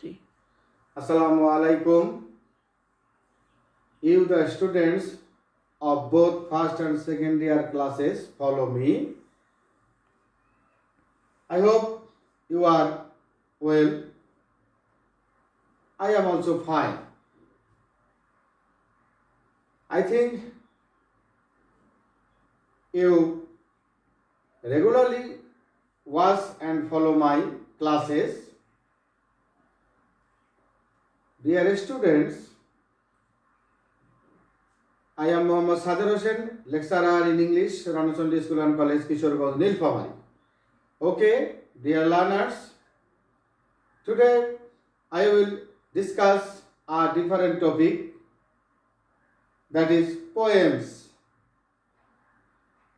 3. Assalamu alaikum. You, the students of both first and second year classes, follow me. I hope you are well. I am also fine. I think you regularly watch and follow my classes. Dear students, I am Mohammad Sadir Hossain, lecturer in English, Ranuchandi School and College, Kishoreganj, Nilphamari. Okay, dear learners, today I will discuss a different topic, that is poems,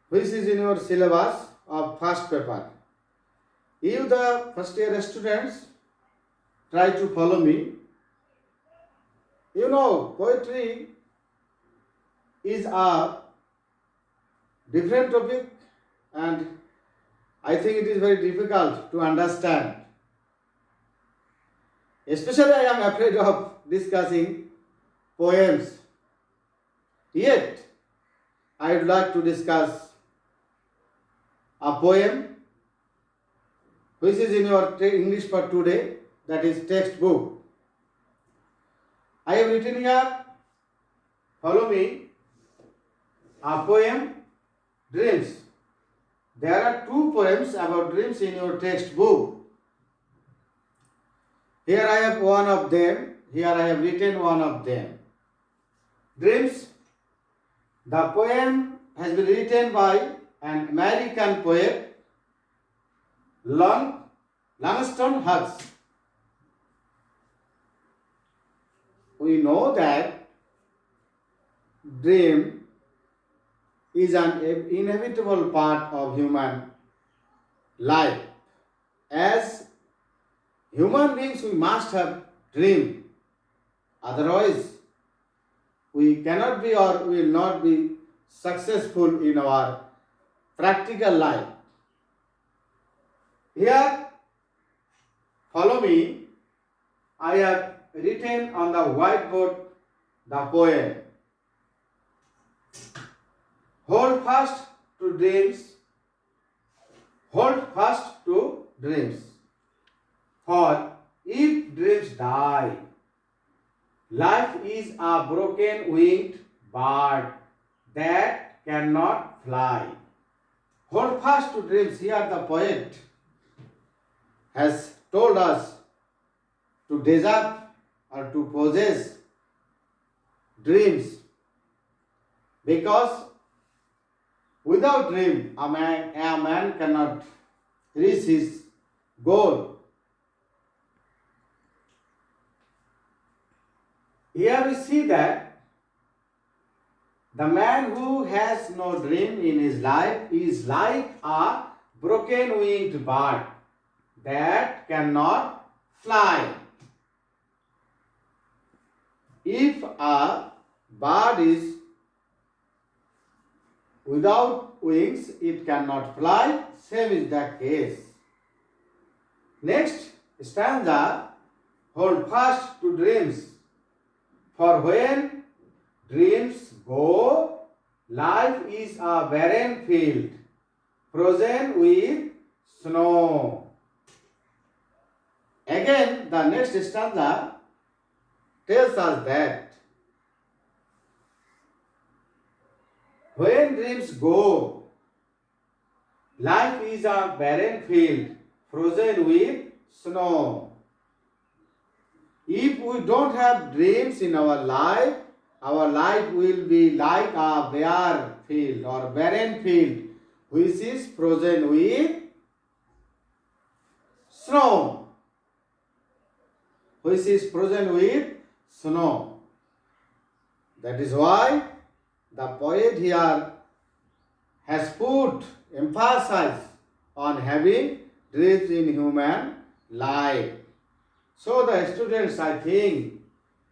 which is in your syllabus of first paper. You, the first year students, try to follow me. You know, poetry is a different topic and I think it is very difficult to understand. Especially I am afraid of discussing poems. Yet, I would like to discuss a poem which is in your English for today, that is textbook. I have written here, follow me, a poem, Dreams. There are two poems about dreams in your textbook. Here I have one of them, here I have written one of them. Dreams. The poem has been written by an American poet, Langston Hughes. We know that dream is an inevitable part of human life. As human beings, we must have dream. Otherwise, we cannot be or will not be successful in our practical life. Here, follow me. I have written on the whiteboard the poem. Hold fast to dreams. Hold fast to dreams. For if dreams die, life is a broken winged bird that cannot fly. Hold fast to dreams. Here the poet has told us to deserve or to possess dreams, because without dream a man cannot reach his goal. Here we see that the man who has no dream in his life is like a broken winged bird that cannot fly. If a bird is without wings, it cannot fly. Same is the case. Next stanza, hold fast to dreams. For when dreams go, life is a barren field, frozen with snow. Again, the next stanza tells us that when dreams go, life is a barren field, frozen with snow. If we don't have dreams in our life will be like a bare field or barren field, which is frozen with snow. Which is frozen with snow. That is why the poet here has put emphasis on having dreams in human life. So the students, I think,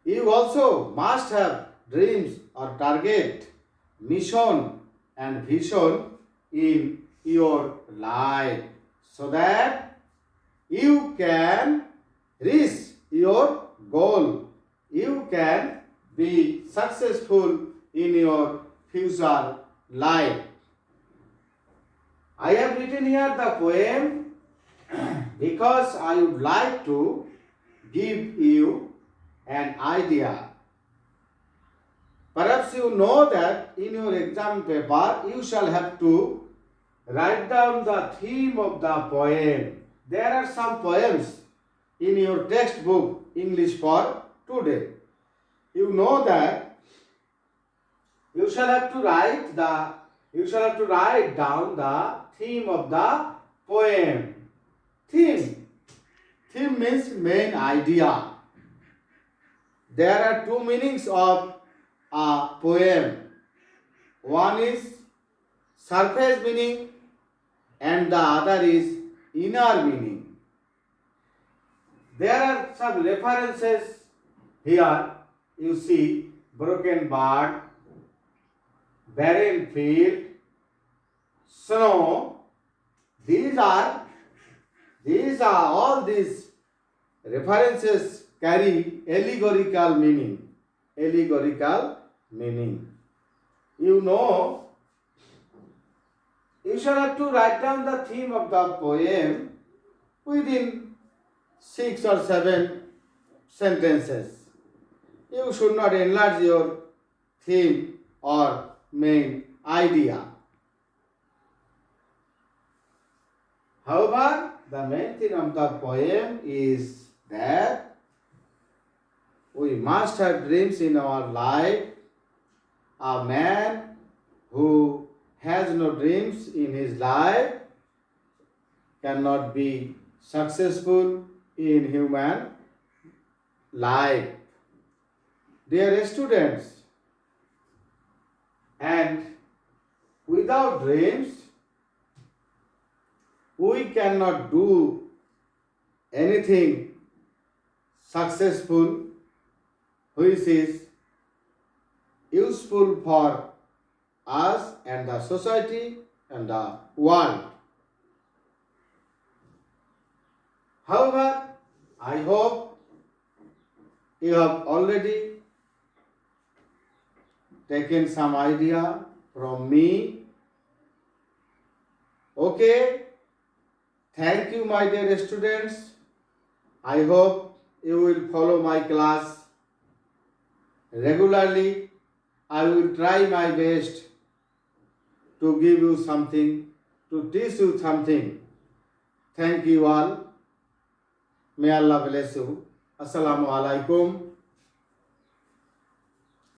you also must have dreams or target, mission and vision in your life, so that you can reach your life. I have written here the poem because I would like to give you an idea. Perhaps you know that in your exam paper you shall have to write down the theme of the poem. There are some poems in your textbook English for today. You know that you shall have to write down the theme of the poem. Theme means main idea. There are two meanings of a poem. One is surface meaning and the other is inner meaning. There are some references here. You see broken bird, barren field, snow. These all these references carry allegorical meaning. You know, you shall have to write down the theme of the poem within 6 or 7 sentences. You should not enlarge your theme or main idea. However, the main theme of the poem is that we must have dreams in our life. A man who has no dreams in his life cannot be successful in human life. Dear students, and without dreams, we cannot do anything successful which is useful for us and the society and the world. However, I hope you have already taken some idea from me. Okay, thank you, my dear students. I hope you will follow my class regularly. I will try my best to give you something, to teach you something. Thank you all. May Allah bless you. Assalamu alaikum.